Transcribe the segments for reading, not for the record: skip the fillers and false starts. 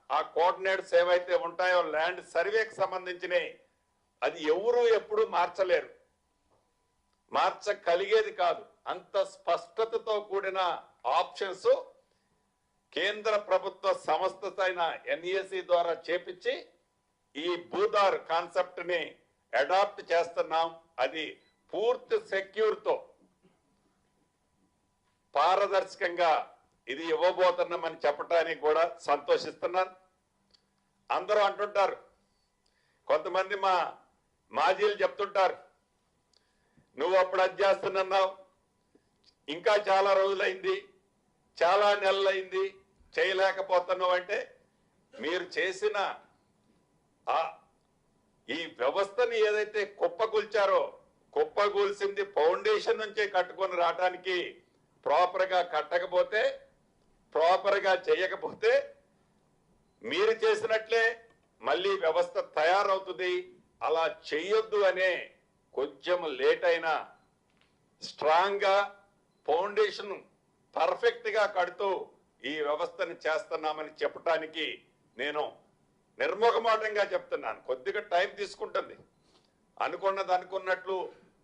ఆ కోఆర్డినేట్స్ ఏవైతే ఉంటాయో ల్యాండ్ సర్వేకి సంబంధించినవి అది ఎవరు ఎప్పుడు మార్చలేరు, మార్చగలిగేది కాదు. అంత స్పష్టతతో కూడిన ఆప్షన్స్ కేంద్ర ప్రభుత్వ సంస్థ అయిన ఎన్ఈసి ద్వారా చేపించి ఈ భూదార్ కాన్సెప్ట్ ని అడాప్ట్ చేస్తున్నాం. అది పూర్తి సెక్యూర్తో పారదర్శకంగా ఇది ఇవ్వబోతున్నామని చెప్పడానికి కూడా సంతోషిస్తున్నాను. అందరూ అంటుంటారు, కొంతమంది మా మాజీలు చెప్తుంటారు, నువ్వు అప్పుడు అది చేస్తున్నావు, ఇంకా చాలా రోజులైంది, చాలా నెలలైంది, చేయలేకపోతున్నావు. అంటే మీరు చేసిన ఈ వ్యవస్థని ఏదైతే కుప్పకూల్చారో, కుప్పకూల్చింది ఫౌండేషన్ నుంచే కట్టుకొని రావడానికి ప్రాపర్గా కట్టకపోతే, ప్రాపర్గా చేయకపోతే మీరు చేసినట్లే మళ్ళీ వ్యవస్థ తయారవుతుంది. అలా చేయొద్దు అనే కొంచెం లేట్ అయినా స్ట్రాంగ్ గా ఫౌండేషన్ పర్ఫెక్ట్ గా కడుతూ ఈ వ్యవస్థని చేస్తున్నామని చెప్పడానికి నేను నిర్మోహమాటంగా చెప్తున్నాను. కొద్దిగా టైం తీసుకుంటుంది, అనుకున్నది అనుకున్నట్లు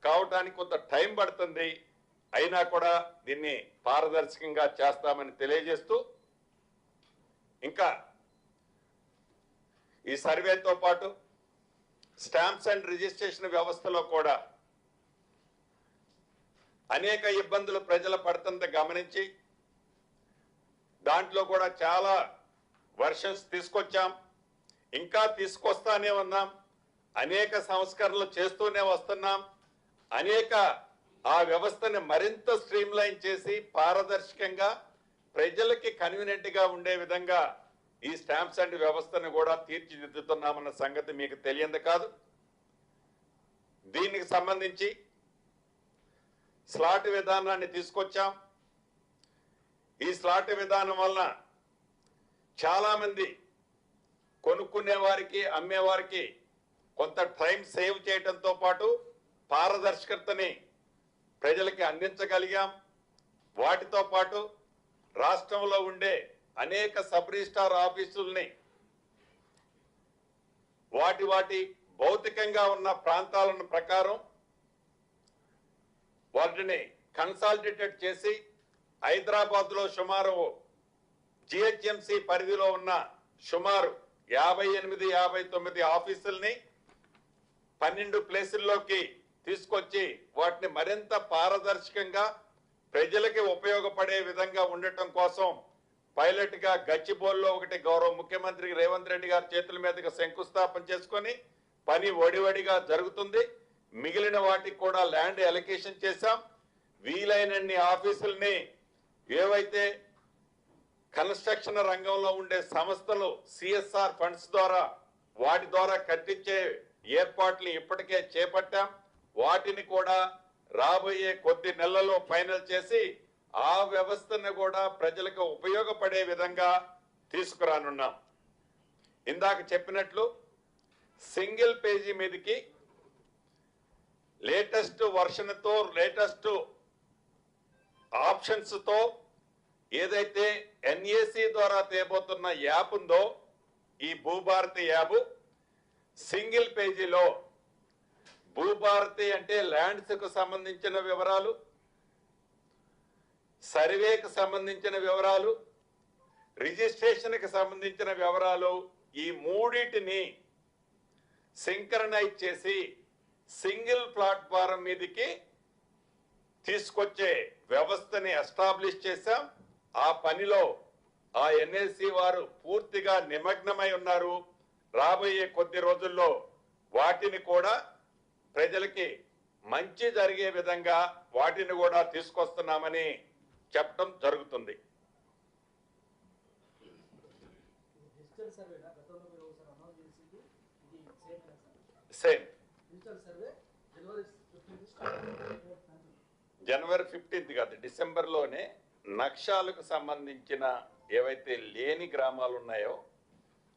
కావటానికి కొంత టైం పడుతుంది. అయినా కూడా దీన్ని పారదర్శకంగా చేస్తామని తెలియజేస్తూ, ఇంకా ఈ సర్వేతో పాటు స్టాంప్స్ అండ్ రిజిస్ట్రేషన్ వ్యవస్థలో కూడా అనేక ఇబ్బందులు ప్రజలు పడుతుందో గమనించి దాంట్లో కూడా చాలా వర్షన్స్ తీసుకొచ్చాం, ఇంకా తీసుకొస్తానే ఉన్నాం, అనేక సంస్కరణలు చేస్తూనే వస్తున్నాం. అనేక ఆ వ్యవస్థని మరింత స్ట్రీమ్ లైన్ చేసి పారదర్శకంగా ప్రజలకి కన్వీనియంట్ గా ఉండే విధంగా ఈ స్టాంప్స్ అండ్ వ్యవస్థను కూడా తీర్చిదిద్దుతున్నామన్న సంగతి మీకు తెలియంది కాదు. దీనికి సంబంధించి స్లాట్ విధానాన్ని తీసుకొచ్చాం. ఈ స్లాట్ విధానం వలన చాలా మంది కొనుక్కునే వారికి, అమ్మేవారికి కొంత టైం సేవ్ చేయడంతో పాటు పారదర్శకతని ప్రజలకి అందించగలిగాం. వాటితో పాటు రాష్ట్రంలో ఉండే అనేక సబ్ రిజిస్ట్రార్ ఆఫీసుల్ని వాటి భౌతికంగా ఉన్న ప్రాంతాలను ప్రకారం వాటిని కన్సాలిడేటెడ్ చేసి హైదరాబాద్ లో సుమారు జిహెచ్ఎంసి పరిధిలో ఉన్న సుమారు 58-59 ఆఫీసుల్ని 12 ప్లేసుల్లోకి తీసుకొచ్చి వాటిని మరింత పారదర్శకంగా ప్రజలకి ఉపయోగపడే విధంగా ఉండటం కోసం పైలట్ గా గచ్చిబౌలిలో ఒకటి గౌరవ ముఖ్యమంత్రి రేవంత్ రెడ్డి గారి చేతుల మీదుగా శంకుస్థాపన చేసుకొని పని ఒడివడిగా జరుగుతుంది. మిగిలిన వాటికి కూడా ల్యాండ్ అలొకేషన్ చేశాం. వీలైనన్ని ఆఫీసుల్ని ఏవైతే కన్స్ట్రక్షన్ రంగంలో ఉండే సంస్థలు సిఎస్ఆర్ ఫండ్స్ ద్వారా వాటి ద్వారా కట్టించే ఏర్పాట్లు ఇప్పటికే చేపట్టాం. వాటిని కూడా రాబోయే కొద్ది నెలల్లో ఫైనల్ చేసి ఆ వ్యవస్థను కూడా ప్రజలకు ఉపయోగపడే విధంగా తీసుకురానున్నాం. ఇందాక చెప్పినట్లు సింగిల్ పేజీ మీదకి లేటెస్ట్ వర్షన్ తో, లేటెస్ట్ ఆప్షన్స్ తో ఏదైతే ఎన్ఏసి ద్వారా తేబోతున్న యాప్ ఉందో ఈ భూభారతి యాప్, సింగిల్ పేజీలో భూభారతి అంటే ల్యాండ్స్ కు సంబంధించిన వివరాలు, సర్వేకి సంబంధించిన వివరాలు, రిజిస్ట్రేషన్ కి సంబంధించిన వివరాలు, ఈ మూడింటిని సింక్రనైజ్ చేసి సింగిల్ ప్లాట్ఫారం మీదకి తీసుకొచ్చే వ్యవస్థని ఎస్టాబ్లిష్ చేశాం. ఆ పనిలో ఆ ఎన్ఏసి వారు పూర్తిగా నిమగ్నమై ఉన్నారు. రాబోయే కొద్ది రోజుల్లో వాటిని కూడా ప్రజలకి మంచి జరిగే విధంగా వాటిని కూడా తీసుకొస్తున్నామని చెప్పడం జరుగుతుంది. సేమ్ జనవరి 15 కాదు, డిసెంబర్లోనే నక్షాలకు సంబంధించిన ఏవైతే లేని గ్రామాలు ఉన్నాయో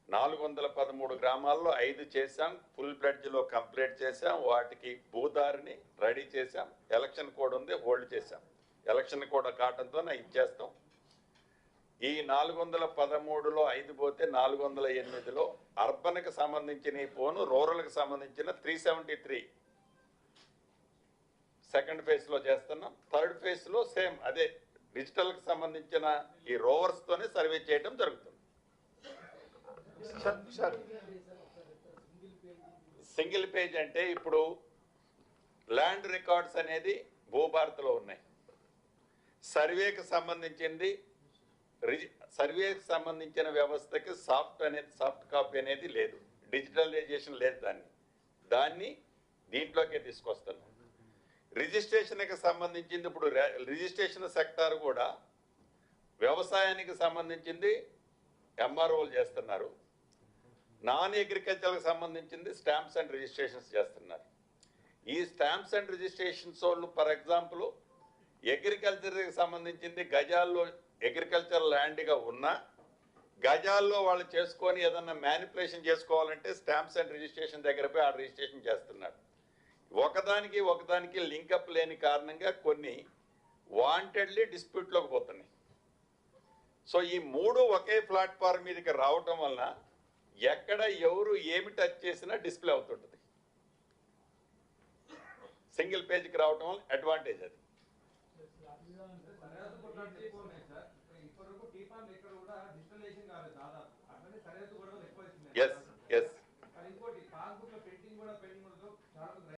413 గ్రామాల్లో 5 చేశాం, ఫుల్ బ్లడ్జ్ లో కంప్లీట్ చేశాం. వాటికి భూదారిని రెడీ చేశాం. ఎలక్షన్ కోడ్ ఉంది, హోల్డ్ చేశాం. ఎలక్షన్ కోడ్ కావడంతో ఇచ్చేస్తాం. ఈ 413లో 5 పోతే 408లో అర్బన్కి సంబంధించిన ఈ ఫోను రూరల్కి సంబంధించిన 373 సెకండ్ ఫేజ్లో చేస్తున్నాం. థర్డ్ ఫేజ్లో సేమ్ అదే డిజిటల్కి సంబంధించిన ఈ రోవర్స్తోనే సర్వే చేయడం జరుగుతుంది. సింగిల్ పేజ్ అంటే ఇప్పుడు ల్యాండ్ రికార్డ్స్ అనేది భూభారత్లో ఉన్నాయి. సర్వేకి సంబంధించిన వ్యవస్థకి సాఫ్ట్ కాపీ అనేది లేదు, డిజిటలైజేషన్ లేదు. దాన్ని దీంట్లోకే తీసుకొస్తున్నాం. రిజిస్ట్రేషన్కి సంబంధించింది ఇప్పుడు రిజిస్ట్రేషన్ సెక్టార్ కూడా వ్యవసాయానికి సంబంధించింది ఎంఆర్ఓలు చేస్తున్నారు, నాన్ అగ్రికల్చర్కి సంబంధించింది స్టాంప్స్ అండ్ రిజిస్ట్రేషన్స్ చేస్తున్నారు. ఈ స్టాంప్స్ అండ్ రిజిస్ట్రేషన్స్ వాళ్ళు ఫర్ ఎగ్జాంపుల్ అగ్రికల్చర్కి సంబంధించింది గజాల్లో అగ్రికల్చర్ ల్యాండ్గా ఉన్నా గజాల్లో వాళ్ళు చేసుకొని ఏదన్నా మ్యానిపులేషన్ చేసుకోవాలంటే స్టాంప్స్ అండ్ రిజిస్ట్రేషన్ దగ్గర పోయి ఆ రిజిస్ట్రేషన్ చేస్తున్నారు. ఒకదానికి లింకప్ లేని కారణంగా కొన్ని వాంటెడ్లీ డిస్ప్యూట్లోకి పోతున్నాయి. సో ఈ మూడు ఒకే ప్లాట్ఫామ్ మీదకి రావటం వలన ఎక్కడ ఎవరు ఏమి టచ్ చేసినా డిస్ప్లే అవుతుంటుంది. సింగిల్ పేజ్కి రావటం వల్ల అడ్వాంటేజ్ అది.